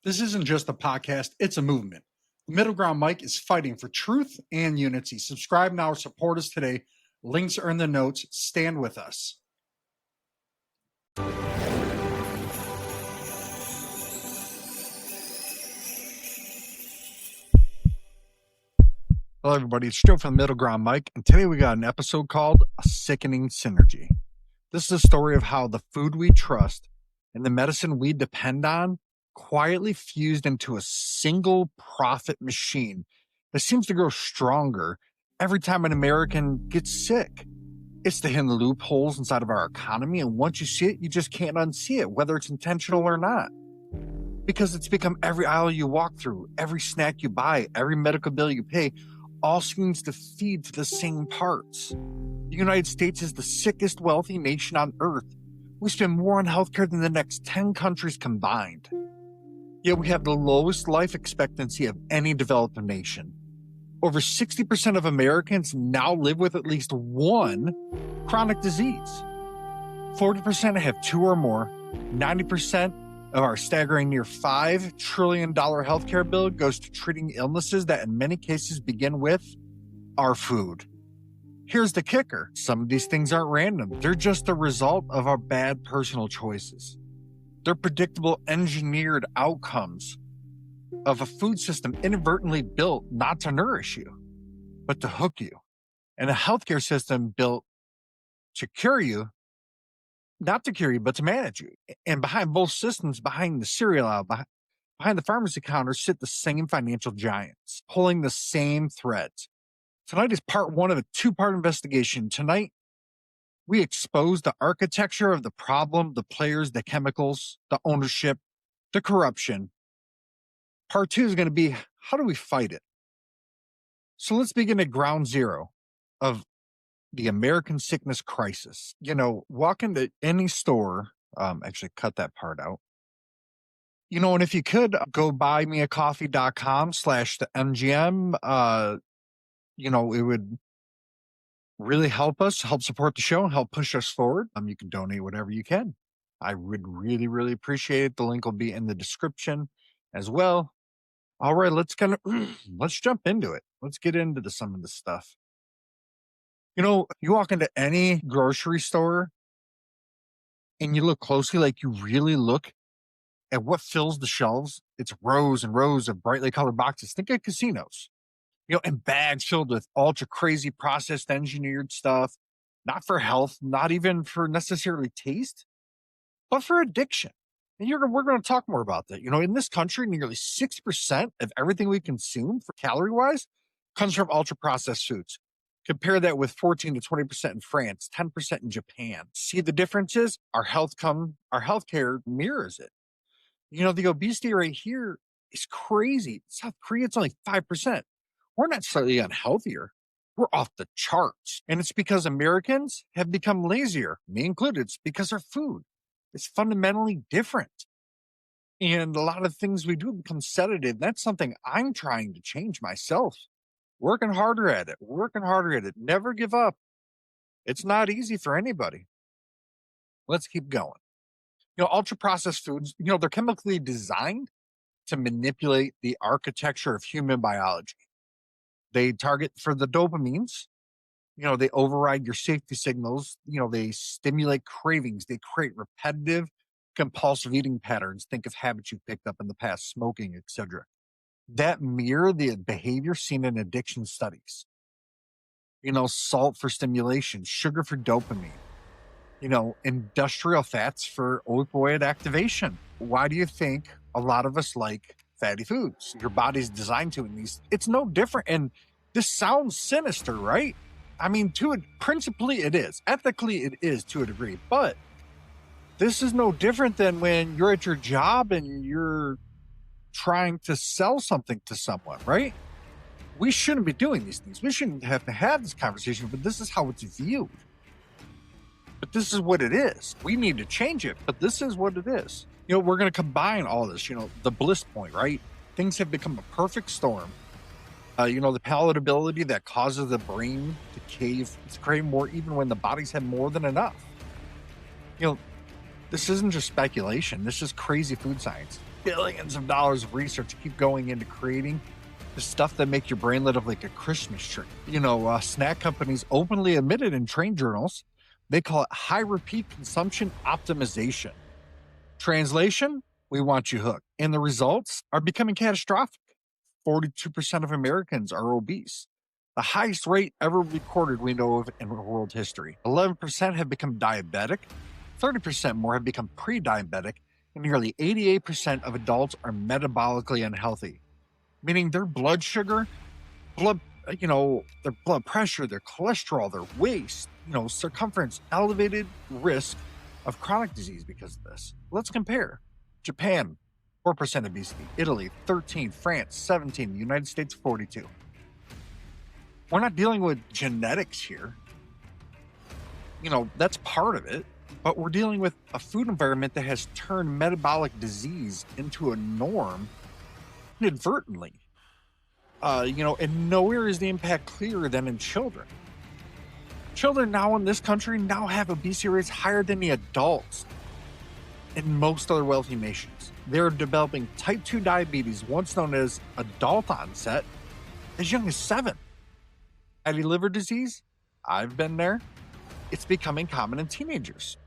This isn't just a podcast, it's a movement. The Middle Ground Mike is fighting for truth and unity. Subscribe now or support us today. Links are in the notes. Stand with us. Hello, everybody. It's Joe from Middle Ground Mike, and today we got an episode called A Sickening Synergy. This is a story of how the food we trust and the medicine we depend on quietly fused into a single profit machine that seems to grow stronger every time an American gets sick. It's the hidden loopholes inside of our economy, and once you see it, you just can't unsee it, whether it's intentional or not. Because it's become every aisle you walk through, every snack you buy, every medical bill you pay, all seems to feed to the same parts. The United States is the sickest wealthy nation on earth. We spend more on healthcare than the next 10 countries combined. Yet we have the lowest life expectancy of any developed nation. Over 60% of Americans now live with at least one chronic disease. 40% have two or more. 90% of our staggering near $5 trillion healthcare bill goes to treating illnesses that in many cases begin with our food. Here's the kicker. Some of these things aren't random. They're just the result of our bad personal choices. They're predictable engineered outcomes of a food system inadvertently built not to nourish you, but to hook you. And a healthcare system built to cure you, not to cure you, but to manage you. And behind both systems, behind the cereal aisle, behind the pharmacy counter, sit the same financial giants, pulling the same threads. Tonight is part one of a two-part investigation. Tonight, we expose the architecture of the problem, the players, the chemicals, the ownership, the corruption. Part two is going to be, how do we fight it? So let's begin at ground zero of the American sickness crisis. You know, walk into any store, actually cut that part out. You know, and if you could go buymeacoffee.com/the MGM, you know, it would really help us, help support the show, and help push us forward. You can donate whatever you can. I would really, really appreciate it. The link will be in the description as well. All right, let's jump into it. Let's get into some of this stuff. You know, you walk into any grocery store and you look closely, like you really look at what fills the shelves. It's rows and rows of brightly colored boxes. Think of casinos, you know, and bags filled with ultra crazy processed engineered stuff, not for health, not even for necessarily taste, but for addiction. And we're going to talk more about that. You know, in this country, nearly 6% of everything we consume for calorie-wise comes from ultra-processed foods. Compare that with 14 to 20% in France, 10% in Japan. See the differences? Our healthcare mirrors it. You know, the obesity rate here is crazy. South Korea, it's only 5%. We're not slightly unhealthier. We're off the charts. And it's because Americans have become lazier, me included. It's because our food is fundamentally different. And a lot of things we do become sedative. That's something I'm trying to change myself. Working harder at it. Never give up. It's not easy for anybody. Let's keep going. You know, ultra-processed foods, you know, they're chemically designed to manipulate the architecture of human biology. They target for the dopamines. You know, they override your safety signals. You know, they stimulate cravings. They create repetitive, compulsive eating patterns. Think of habits you've picked up in the past, smoking, etc. That mirror the behavior seen in addiction studies. You know, salt for stimulation, sugar for dopamine, you know, industrial fats for opioid activation. Why do you think a lot of us like fatty foods? Your body's designed to in these. It's no different. And this sounds sinister, right? I mean, principally it is. Ethically it is to a degree. But this is no different than when you're at your job and you're trying to sell something to someone, right? We shouldn't be doing these things. We shouldn't have to have this conversation, but this is how it's viewed. But this is what it is. We need to change it, but this is what it is. You know, we're going to combine all this, you know, the bliss point, right? Things have become a perfect storm. You know, the palatability that causes the brain to crave more even when the body's had more than enough. You know, this isn't just speculation. This is crazy food science. billions of dollars of research keep going into creating the stuff that make your brain lit up like a Christmas tree. Snack companies openly admitted in trade journals, they call it high repeat consumption optimization. Translation, we want you hooked. And the results are becoming catastrophic. 42% of Americans are obese, the highest rate ever recorded we know of in world history. 11% have become diabetic, 30% more have become pre diabetic, and nearly 88% of adults are metabolically unhealthy, meaning their blood sugar, blood, their blood pressure, their cholesterol, their waist, circumference, elevated risk of chronic disease because of this. Let's compare. Japan, 4% obesity. Italy, 13. France, 17. United States, 42. We're not dealing with genetics here. That's part of it. But we're dealing with a food environment that has turned metabolic disease into a norm inadvertently. And nowhere is the impact clearer than in children. Children now in this country now have obesity rates higher than the adults in most other wealthy nations. They're developing type 2 diabetes, once known as adult onset, as young as 7. Fatty liver disease, I've been there. It's becoming common in teenagers.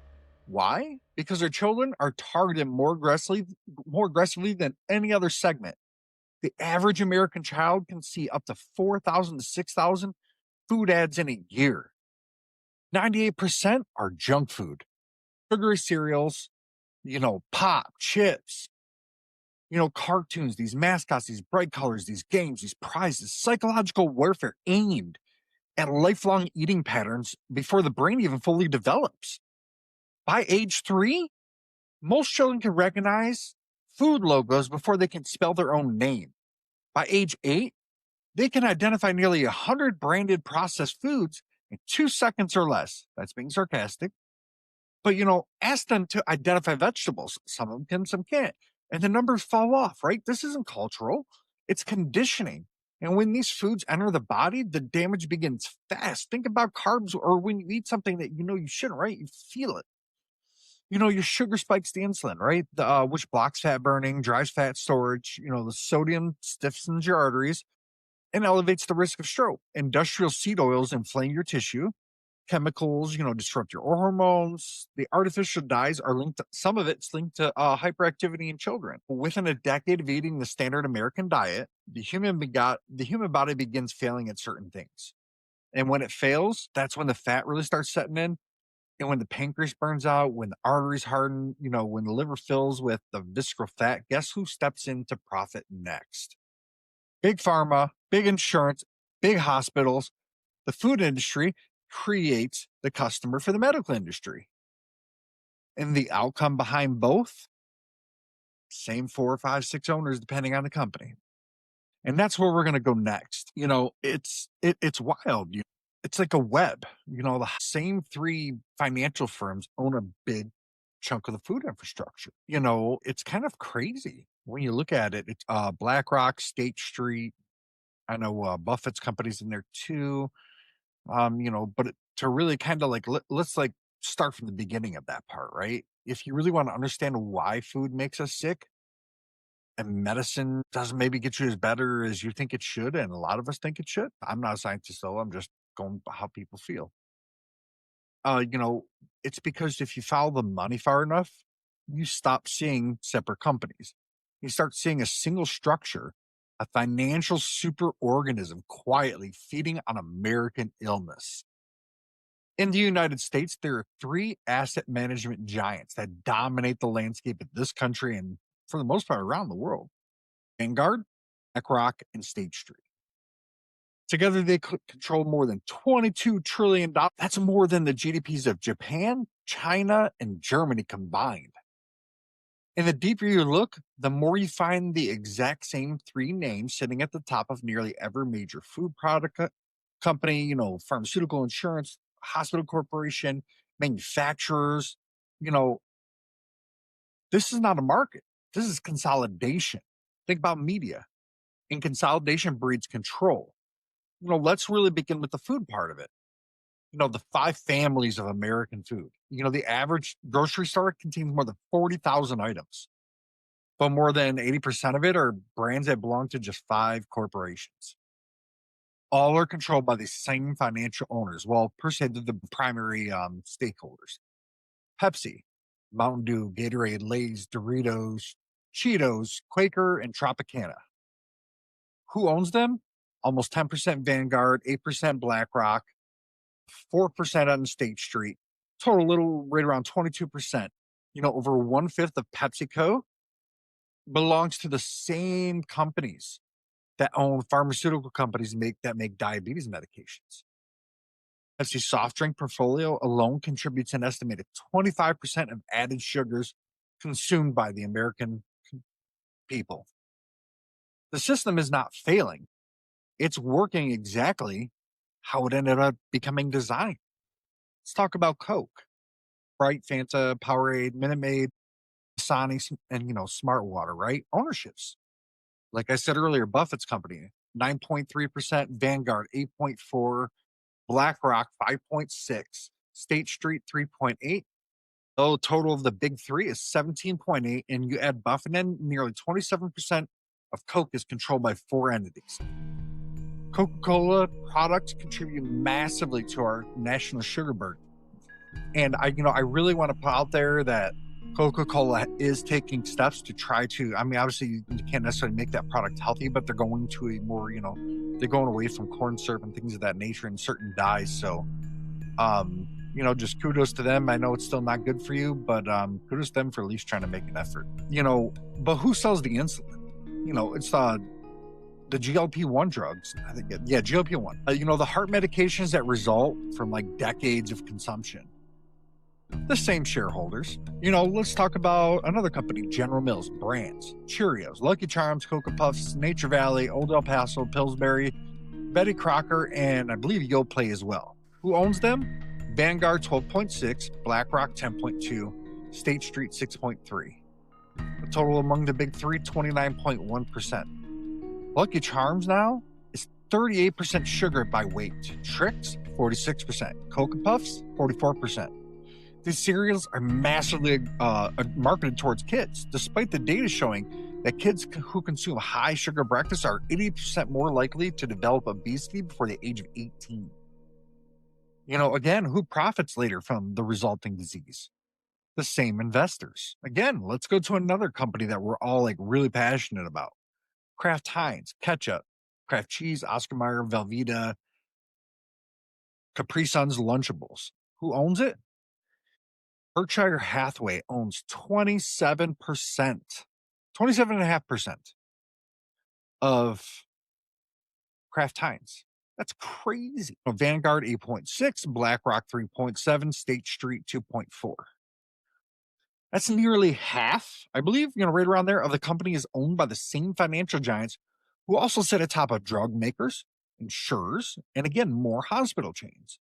Why? Because our children are targeted more aggressively than any other segment. The average American child can see up to 4,000 to 6,000 food ads in a year. 98% are junk food, sugary cereals, pop, chips, cartoons, these mascots, these bright colors, these games, these prizes, psychological warfare aimed at lifelong eating patterns before the brain even fully develops. By age 3, most children can recognize food logos before they can spell their own name. By age 8, they can identify nearly 100 branded processed foods in 2 seconds or less. That's being sarcastic. But, ask them to identify vegetables. Some of them can, some can't. And the numbers fall off, right? This isn't cultural, it's conditioning. And when these foods enter the body, the damage begins fast. Think about carbs, or when you eat something that you shouldn't, right? You feel it. Your sugar spikes the insulin, right? Which blocks fat burning, drives fat storage. The sodium stiffens your arteries and elevates the risk of stroke. Industrial seed oils inflame your tissue. Chemicals, disrupt your hormones. The artificial dyes are linked to, some of it's linked to hyperactivity in children. Within a decade of eating the standard American diet, the human body begins failing at certain things. And when it fails, that's when the fat really starts setting in. And when the pancreas burns out, when the arteries harden, when the liver fills with the visceral fat, guess who steps in to profit next? Big pharma, big insurance, big hospitals. The food industry creates the customer for the medical industry. And the outcome behind both, same 4, 5, 6 owners, depending on the company. And that's where we're going to go next. It's wild. It's like a web. The same 3 financial firms own a big chunk of the food infrastructure. It's kind of crazy when you look at it. It's BlackRock, State Street. I know Buffett's company's in there too. To really kind of let's start from the beginning of that part, right? If you really want to understand why food makes us sick and medicine doesn't maybe get you as better as you think it should, and a lot of us think it should. I'm not a scientist, though. I'm just going by how people feel. Uh, you know, it's because if you follow the money far enough, you stop seeing separate companies. You start seeing a single structure, a financial superorganism quietly feeding on American illness. In the United States, there are 3 asset management giants that dominate the landscape of this country and, for the most part, around the world: Vanguard, BlackRock, and State Street. Together, they control more than $22 trillion. That's more than the GDPs of Japan, China, and Germany combined. And the deeper you look, the more you find the exact same 3 names sitting at the top of nearly every major food product company, pharmaceutical, insurance, hospital corporation, manufacturers. You know, this is not a market. This is consolidation. Think about media. And consolidation breeds control. Let's really begin with the food part of it. The 5 families of American food. The average grocery store contains more than 40,000 items. but more than 80% of it are brands that belong to just five corporations. All are controlled by the same financial owners. Well, per se, they're the primary stakeholders. Pepsi, Mountain Dew, Gatorade, Lay's, Doritos, Cheetos, Quaker, and Tropicana. Who owns them? Almost 10% Vanguard, 8% BlackRock, 4% on State Street, total little right around 22%. Over one fifth of PepsiCo belongs to the same companies that own pharmaceutical companies that make diabetes medications. Pepsi soft drink portfolio alone contributes an estimated 25% of added sugars consumed by the American people. The system is not failing. It's working exactly how it ended up becoming designed. Let's talk about Coke, Sprite, Fanta, Powerade, Minute Maid, Dasani, and Smart Water, right? Ownerships. Like I said earlier, Buffett's company, 9.3%, Vanguard, 8.4, BlackRock, 5.6, State Street, 3.8. Oh, total of the big three is 17.8, and you add Buffett in, nearly 27% of Coke is controlled by four entities. Coca-Cola products contribute massively to our national sugar burden. And I really want to put out there that Coca-Cola is taking steps to try to, obviously you can't necessarily make that product healthy, but they're going to a more, they're going away from corn syrup and things of that nature and certain dyes. So, just kudos to them. I know it's still not good for you, but kudos to them for at least trying to make an effort. But who sells the insulin? It's the GLP-1 drugs. I think, yeah, GLP-1. The heart medications that result from like decades of consumption. The same shareholders. Let's talk about another company, General Mills, brands, Cheerios, Lucky Charms, Cocoa Puffs, Nature Valley, Old El Paso, Pillsbury, Betty Crocker, and I believe Yoplait as well. Who owns them? Vanguard 12.6, BlackRock 10.2, State Street 6.3. The total among the big three, 29.1%. Lucky Charms now is 38% sugar by weight. Trix, 46%. Cocoa Puffs, 44%. These cereals are massively marketed towards kids, despite the data showing that kids who consume high sugar breakfast are 80% more likely to develop obesity before the age of 18. Again, who profits later from the resulting disease? The same investors. Again, let's go to another company that we're all like really passionate about. Kraft Heinz, ketchup, Kraft cheese, Oscar Mayer, Velveeta, Capri Sun's Lunchables. Who owns it? Berkshire Hathaway owns 27%, 27.5% of Kraft Heinz. That's crazy. Vanguard 8.6, BlackRock 3.7, State Street 2.4. That's nearly half, I believe, right around there, of the company is owned by the same financial giants who also sit atop of drug makers, insurers, and again, more hospital chains.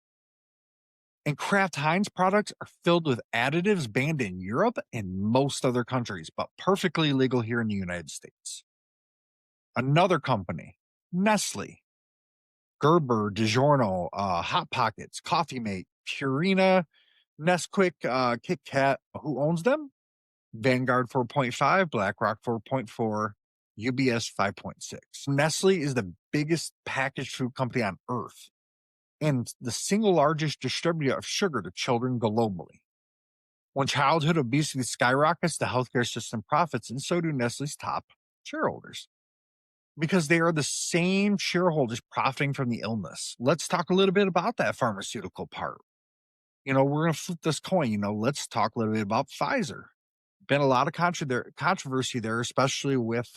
And Kraft Heinz products are filled with additives banned in Europe and most other countries, but perfectly legal here in the United States. Another company, Nestle, Gerber, DiGiorno, Hot Pockets, Coffee Mate, Purina, Nesquik, Kit Kat. Who owns them? Vanguard 4.5, BlackRock 4.4, UBS 5.6. Nestle is the biggest packaged food company on earth and the single largest distributor of sugar to children globally. When childhood obesity skyrockets, the healthcare system profits, and so do Nestle's top shareholders because they are the same shareholders profiting from the illness. Let's talk a little bit about that pharmaceutical part. We're going to flip this coin. Let's talk a little bit about Pfizer. Been a lot of controversy there, especially with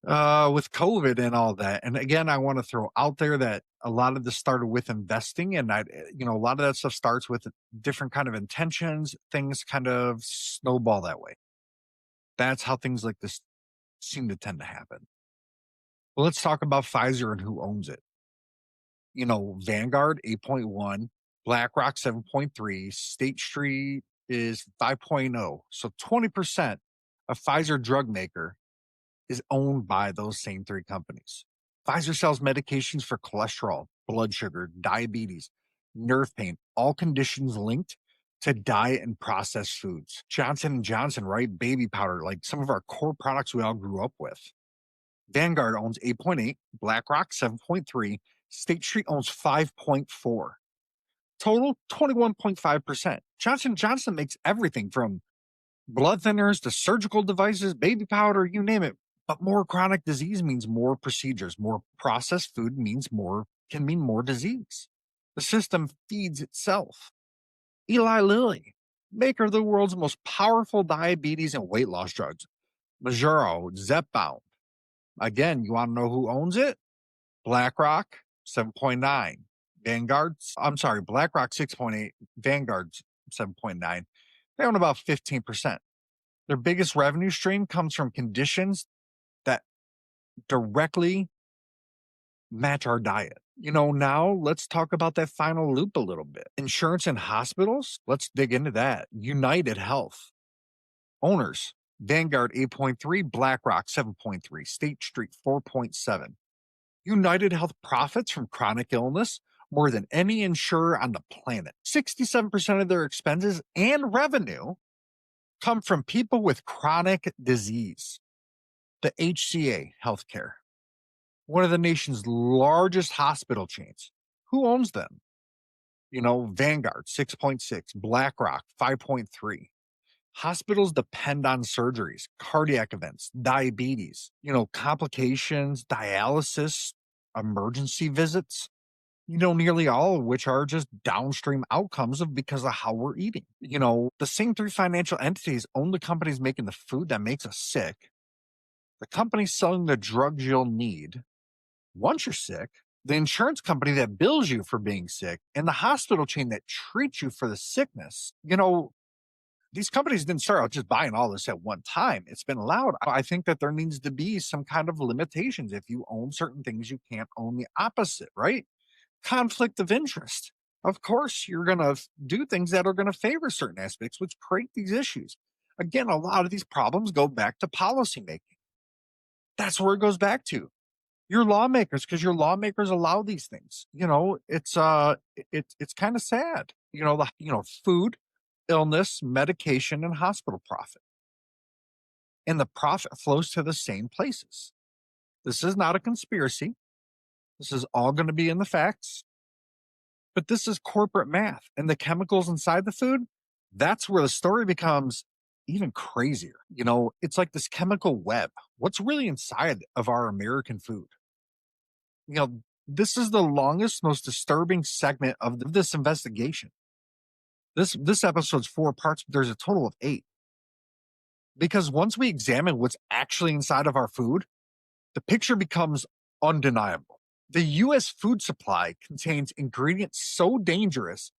with COVID and all that. And again, I want to throw out there that a lot of this started with investing, and a lot of that stuff starts with different kind of intentions. Things kind of snowball that way. That's how things like this seem to tend to happen. Well, let's talk about Pfizer and who owns it. Vanguard 8.1, BlackRock 7.3, State Street is 5.0. So 20% of Pfizer drug maker is owned by those same three companies. Pfizer sells medications for cholesterol, blood sugar, diabetes, nerve pain, all conditions linked to diet and processed foods. Johnson and Johnson, right? Baby powder, like some of our core products we all grew up with. Vanguard owns 8.8, BlackRock 7.3, State Street owns 5.4. Total 21.5%. Johnson & Johnson makes everything from blood thinners to surgical devices, baby powder, you name it. But more chronic disease means more procedures. More processed food can mean more disease. The system feeds itself. Eli Lilly, maker of the world's most powerful diabetes and weight loss drugs. Mounjaro, Zepbound. Again, you want to know who owns it? BlackRock, 7.9. BlackRock 6.8, Vanguard 7.9. They own about 15%. Their biggest revenue stream comes from conditions that directly match our diet. Now let's talk about that final loop a little bit. Insurance and hospitals, let's dig into that. United Health. Owners, Vanguard 8.3, BlackRock 7.3, State Street 4.7. United Health profits from chronic illness more than any insurer on the planet. 67% of their expenses and revenue come from people with chronic disease. The HCA Healthcare, one of the nation's largest hospital chains. Who owns them? Vanguard 6.6, BlackRock 5.3. Hospitals depend on surgeries, cardiac events, diabetes, complications, dialysis, emergency visits, nearly all of which are just downstream outcomes because of how we're eating. The same three financial entities own the companies making the food that makes us sick, the company selling the drugs you'll need once you're sick, the insurance company that bills you for being sick, and the hospital chain that treats you for the sickness. These companies didn't start out just buying all this at one time. It's been allowed. I think that there needs to be some kind of limitations. If you own certain things, you can't own the opposite, right? Conflict of interest. Of course, you're going to do things that are going to favor certain aspects, which create these issues. Again, a lot of these problems go back to policymaking. That's where it goes back to. Your lawmakers, because your lawmakers allow these things. It's kind of sad. Food, illness, medication, and hospital profit. And the profit flows to the same places. This is not a conspiracy. This is all going to be in the facts. But this is corporate math. And the chemicals inside the food, that's where the story becomes even crazier. It's like this chemical web. What's really inside of our American food? This is the longest, most disturbing segment of this investigation. This episode's 4 parts, but there's a total of 8. Because once we examine what's actually inside of our food, the picture becomes undeniable. The U.S. food supply contains ingredients so dangerous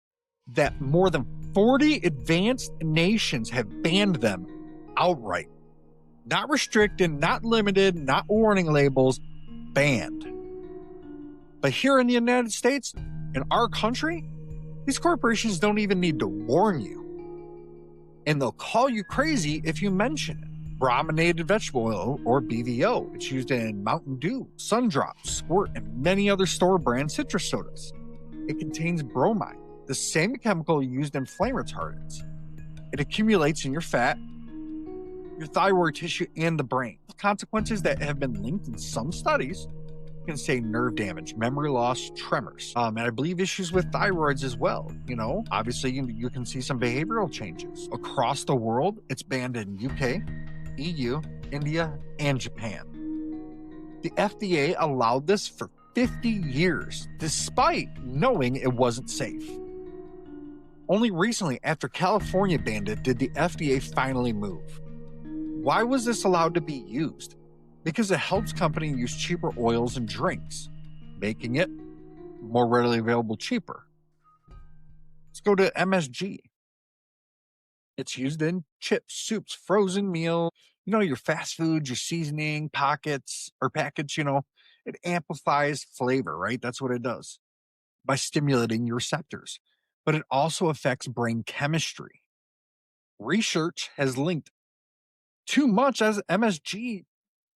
that more than 40 advanced nations have banned them outright. Not restricted, not limited, not warning labels, banned. But here in the United States, in our country, these corporations don't even need to warn you. And they'll call you crazy if you mention it. Brominated vegetable oil, or BVO. It's used in Mountain Dew, Sundrop, Squirt, and many other store brand citrus sodas. It contains bromide, the same chemical used in flame retardants. It accumulates in your fat, your thyroid tissue, and the brain. Consequences that have been linked in some studies can say nerve damage, memory loss, tremors, and I believe issues with thyroids as well. Obviously you can see some behavioral changes. Across the world, it's banned in UK, EU, India, and Japan. The FDA allowed this for 50 years, despite knowing it wasn't safe. Only recently, after California banned it, did the FDA finally move. Why was this allowed to be used? Because it helps companies use cheaper oils and drinks, making it more readily available cheaper. Let's go to MSG. It's used in chips, soups, frozen meals, your fast foods, your seasoning, packets. It amplifies flavor, right? That's what it does by stimulating your receptors. But it also affects brain chemistry. Research has linked too much as MSG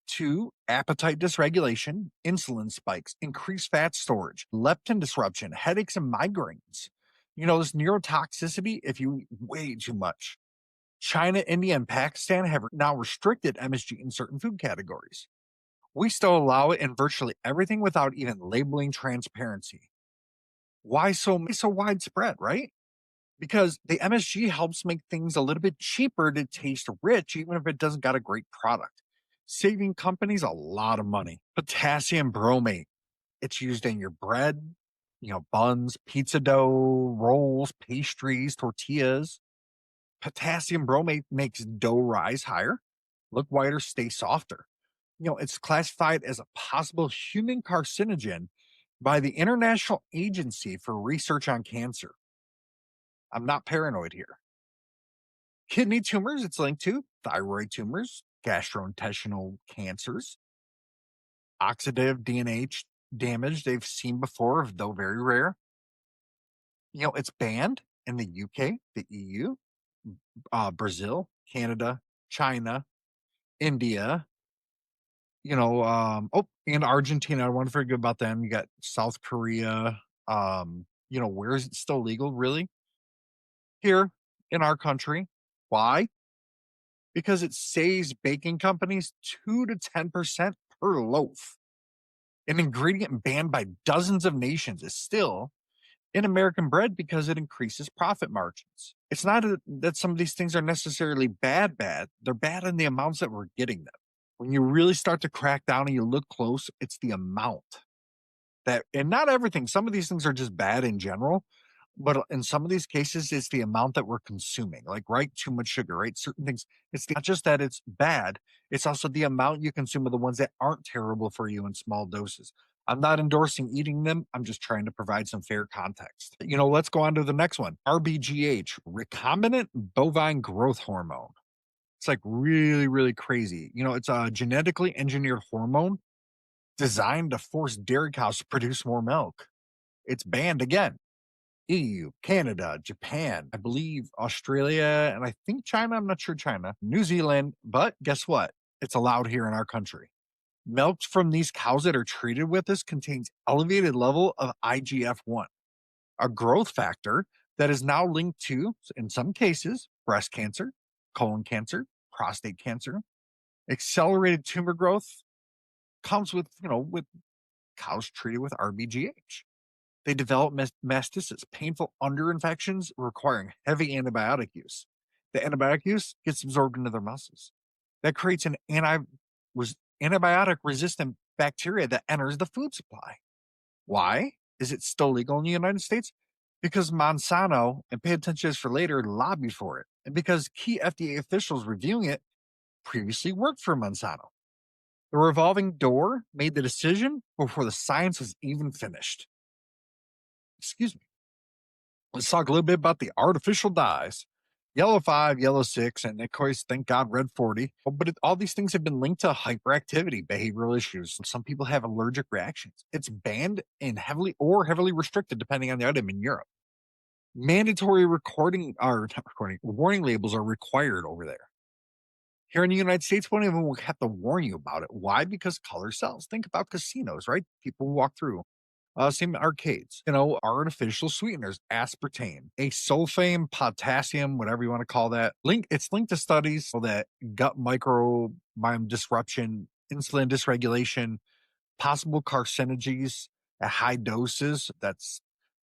to appetite dysregulation, insulin spikes, increased fat storage, leptin disruption, headaches, and migraines. This neurotoxicity, if you eat way too much. China, India, and Pakistan have now restricted MSG in certain food categories. We still allow it in virtually everything without even labeling transparency. Why so widespread, right? Because the MSG helps make things a little bit cheaper to taste rich, even if it doesn't got a great product, saving companies a lot of money. Potassium bromate, it's used in your bread, buns, pizza dough, rolls, pastries, tortillas. Potassium bromate makes dough rise higher, look whiter, stay softer. It's classified as a possible human carcinogen by the International Agency for Research on Cancer. I'm not paranoid here. Kidney tumors, it's linked to thyroid tumors, gastrointestinal cancers, oxidative DNA damage they've seen before, though very rare. It's banned in the UK, the EU, Brazil, Canada, China, India, and Argentina. I want to forget about them. You got South Korea. Where is it still legal? Really? Here in our country. Why? Because it saves baking companies 2 to 10% per loaf. An ingredient banned by dozens of nations is still in American bread because it increases profit margins. It's not that some of these things are necessarily bad. They're bad in the amounts that we're getting them. When you really start to crack down and you look close, it's the amount and not everything. Some of these things are just bad in general, but in some of these cases, it's the amount that we're consuming, like, right? Too much sugar, right? Certain things. It's not just that it's bad. It's also the amount you consume of the ones that aren't terrible for you in small doses. I'm not endorsing eating them. I'm just trying to provide some fair context. Let's go on to the next one. RBGH, recombinant bovine growth hormone. It's like really, really crazy. It's a genetically engineered hormone designed to force dairy cows to produce more milk. It's banned again. EU, Canada, Japan, I believe Australia, and I think China. I'm not sure China, New Zealand, but guess what? It's allowed here in our country. Milk from these cows that are treated with this contains elevated level of IGF-1, a growth factor that is now linked to, in some cases, breast cancer, colon cancer, prostate cancer, accelerated tumor growth comes with cows treated with RBGH. They develop mastitis, painful underinfections requiring heavy antibiotic use. The antibiotic use gets absorbed into their muscles. That creates an antibiotic resistant bacteria that enters the food supply. Why is it still legal in the United States? Because Monsanto, and pay attention to this for later, lobbied for it. And because key FDA officials reviewing it previously worked for Monsanto. The revolving door made the decision before the science was even finished. Excuse me. Let's talk a little bit about the artificial dyes. Yellow 5, yellow 6, and of course, thank God, red 40. But all these things have been linked to hyperactivity, behavioral issues. Some people have allergic reactions. It's banned and heavily restricted depending on the item in Europe. Mandatory warning labels are required over there. Here in the United States, won't even have to warn you about it. Why? Because color sells. Think about casinos, right? People walk through. Same arcades, artificial sweeteners, aspartame, a sulfame, potassium, whatever you want to call that. It's linked to studies that gut microbiome disruption, insulin dysregulation, possible carcinogens at high doses. But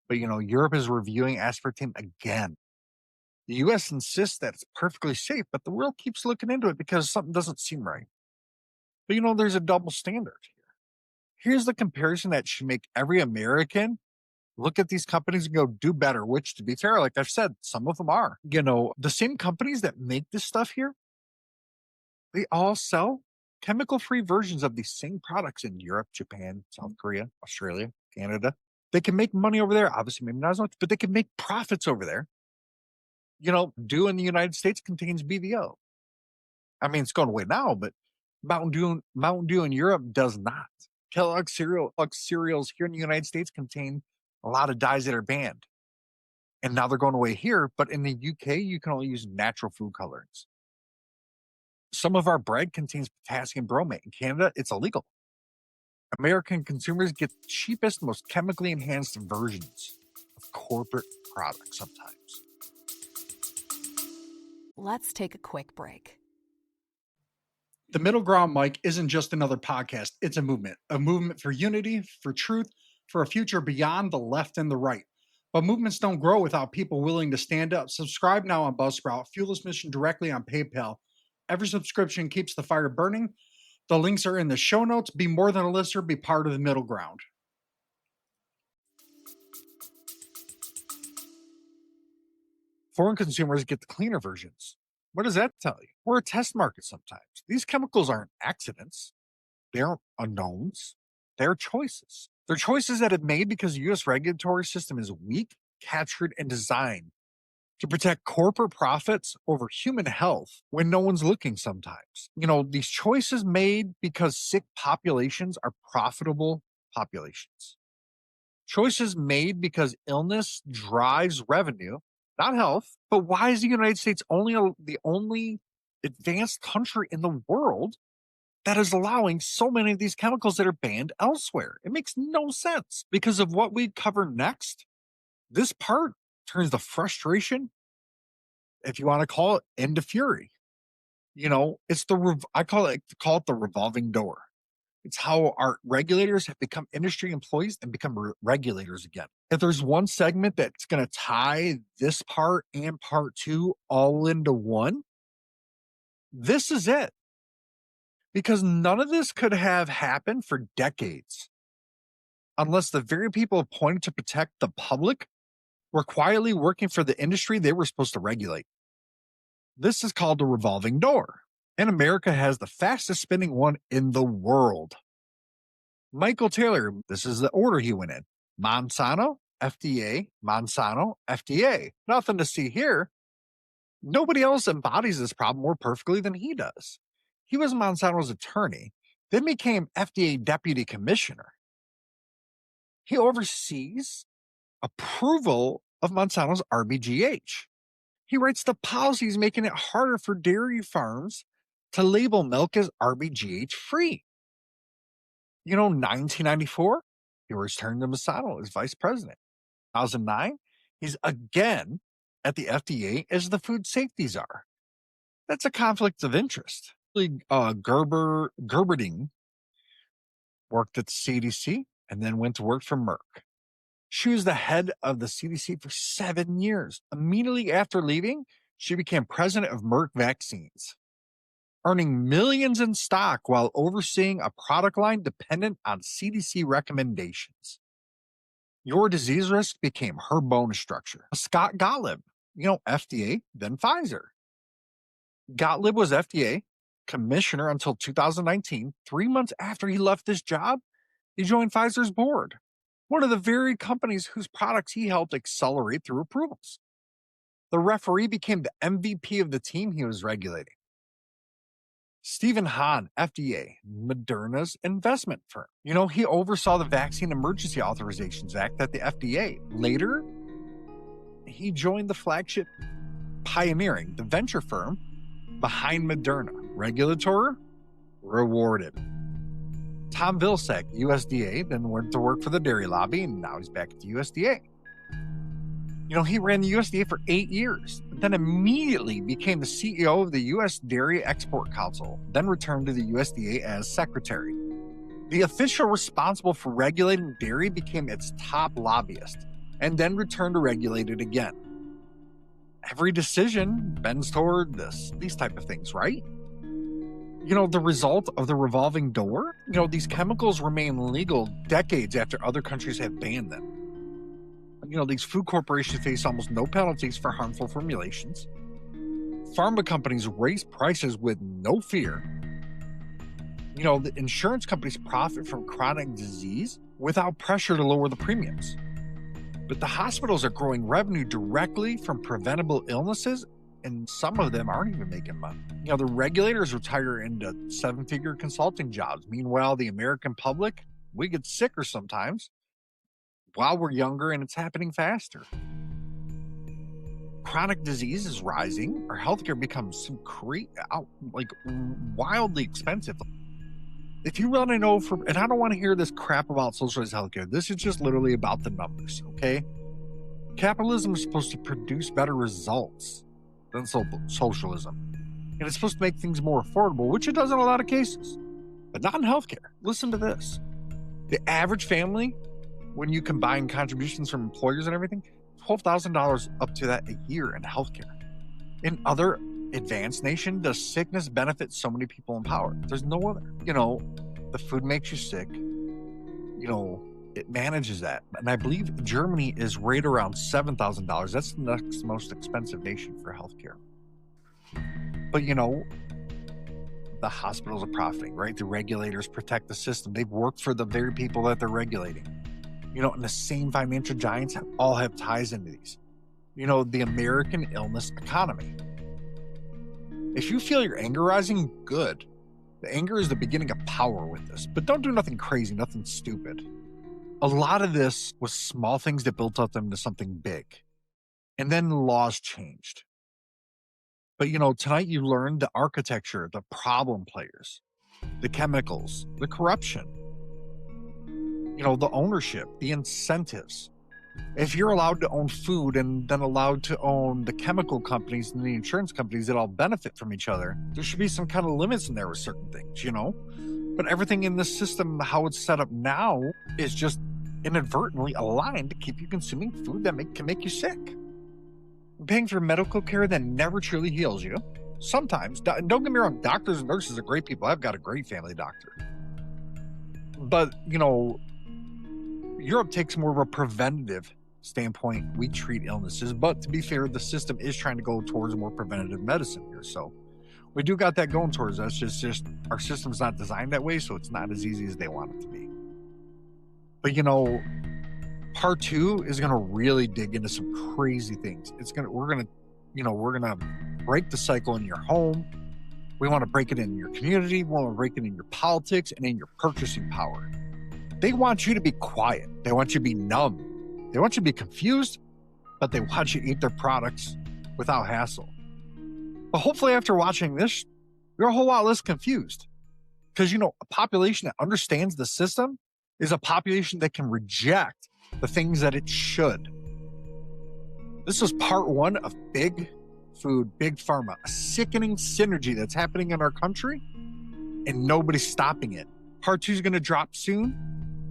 Europe is reviewing aspartame again. The US insists that it's perfectly safe, but the world keeps looking into it because something doesn't seem right. But there's a double standard here. Here's the comparison that should make every American look at these companies and go, do better, which, to be fair, like I've said, some of them are. The same companies that make this stuff here, they all sell chemical-free versions of these same products in Europe, Japan, South Korea, Australia, Canada. They can make money over there. Obviously, maybe not as much, but they can make profits over there. Dew in the United States contains BVO. I mean, it's going away now, but Mountain Dew in Europe does not. Kellogg's cereals here in the United States contain a lot of dyes that are banned. And now they're going away here, but in the UK, you can only use natural food colorings. Some of our bread contains potassium bromate. In Canada, it's illegal. American consumers get the cheapest, most chemically enhanced versions of corporate product sometimes. Let's take a quick break. The Middle Ground, Mike, isn't just another podcast. It's a movement for unity, for truth, for a future beyond the left and the right. But movements don't grow without people willing to stand up. Subscribe now on Buzzsprout. Fuel this mission directly on PayPal. Every subscription keeps the fire burning. The links are in the show notes. Be more than a listener. Be part of the Middle Ground. Foreign consumers get the cleaner versions. What does that tell you? We're a test market sometimes. These chemicals aren't accidents. They aren't unknowns. They're choices. They're choices that have made because the U.S. regulatory system is weak, captured, and designed to protect corporate profits over human health when no one's looking sometimes. These choices made because sick populations are profitable populations. Choices made because illness drives revenue, not health. But why is the United States the only advanced country in the world that is allowing so many of these chemicals that are banned elsewhere? It makes no sense. Because of what we cover next, this part turns the frustration, if you want to call it, into fury. It's I call it the revolving door. It's how our regulators have become industry employees and become regulators again. If there's one segment that's going to tie this part and part two all into one, this is it. Because none of this could have happened for decades unless the very people appointed to protect the public were quietly working for the industry they were supposed to regulate. This is called the revolving door, and America has the fastest spinning one in the world. Michael Taylor, this is the order he went in. Monsanto, FDA, Monsanto, FDA. Nothing to see here. Nobody else embodies this problem more perfectly than he does. He was Monsanto's attorney, then became FDA deputy commissioner. He oversees approval of Monsanto's RBGH. He writes the policies making it harder for dairy farms to label milk as RBGH free. 1994, he returned to Monsanto as vice president. 2009, he's again at the FDA as the food safety czar. That's a conflict of interest. Gerberding worked at the CDC and then went to work for Merck. She was the head of the CDC for 7 years. Immediately after leaving, she became president of Merck Vaccines, earning millions in stock while overseeing a product line dependent on CDC recommendations. Your disease risk became her bonus structure. Scott Gottlieb, FDA, then Pfizer. Gottlieb was FDA commissioner until 2019. 3 months after he left this job, he joined Pfizer's board, one of the very companies whose products he helped accelerate through approvals. The referee became the MVP of the team he was regulating. Stephen Hahn, FDA, Moderna's investment firm. He oversaw the Vaccine Emergency Authorizations Act at the FDA. Later, he joined the flagship Pioneering, the venture firm behind Moderna. Regulatory, rewarded. Tom Vilsack, USDA, then went to work for the dairy lobby, and now he's back at the USDA. He ran the USDA for 8 years, then immediately became the CEO of the U.S. Dairy Export Council, then returned to the USDA as secretary. The official responsible for regulating dairy became its top lobbyist, and then returned to regulate it again. Every decision bends toward these type of things, right? The result of the revolving door? These chemicals remain legal decades after other countries have banned them. These food corporations face almost no penalties for harmful formulations. Pharma companies raise prices with no fear. The insurance companies profit from chronic disease without pressure to lower the premiums. But the hospitals are growing revenue directly from preventable illnesses, and some of them aren't even making money. The regulators retire into 7-figure consulting jobs. Meanwhile, the American public, we get sicker sometimes while we're younger, and it's happening faster. Chronic disease is rising. Our healthcare becomes wildly expensive. If you want to know, and I don't want to hear this crap about socialized healthcare. This is just literally about the numbers, okay? Capitalism is supposed to produce better results than socialism. And it's supposed to make things more affordable, which it does in a lot of cases, but not in healthcare. Listen to this. The average family, when you combine contributions from employers and everything, $12,000 up to that a year in healthcare. In other advanced nations, does sickness benefit so many people in power? There's no other. The food makes you sick. It manages that. And I believe Germany is right around $7,000. That's the next most expensive nation for healthcare. But the hospitals are profiting, right? The regulators protect the system. They've worked for the very people that they're regulating. And the same financial giants all have ties into these. The American illness economy. If you feel your anger rising, good. The anger is the beginning of power with this, but don't do nothing crazy, nothing stupid. A lot of this was small things that built up into something big. And then the laws changed. But tonight you learned the architecture, the problem players, the chemicals, the corruption, the ownership, the incentives. If you're allowed to own food and then allowed to own the chemical companies and the insurance companies that all benefit from each other, there should be some kind of limits in there with certain things, But everything in this system, how it's set up now, is just inadvertently aligned to keep you consuming food that can make you sick. Paying for medical care that never truly heals you. Sometimes, don't get me wrong, doctors and nurses are great people. I've got a great family doctor. But, Europe takes more of a preventative standpoint. We treat illnesses, but to be fair, the system is trying to go towards more preventative medicine here. So we do got that going towards us. Just our system's not designed that way, so it's not as easy as they want it to be. But part 2 is gonna really dig into some crazy things. We're gonna break the cycle in your home. We want to break it in your community. We want to break it in your politics and in your purchasing power. They want you to be quiet. They want you to be numb. They want you to be confused, but they want you to eat their products without hassle. But hopefully after watching this, you're a whole lot less confused. Because, a population that understands the system is a population that can reject the things that it should. This was part 1 of Food Big Pharma, a sickening synergy that's happening in our country, and nobody's stopping it. Part 2 is going to drop soon.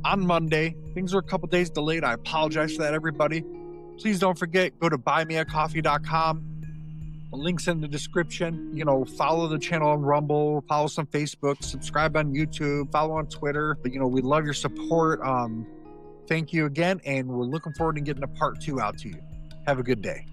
On Monday. Things are a couple days delayed. I apologize for that, everybody. Please don't forget, go to buymeacoffee.com. The link's in the description. Follow the channel on Rumble, follow us on Facebook, subscribe on YouTube, follow on Twitter. But, we love your support. Thank you again, and we're looking forward to getting a part 2 out to you. Have a good day.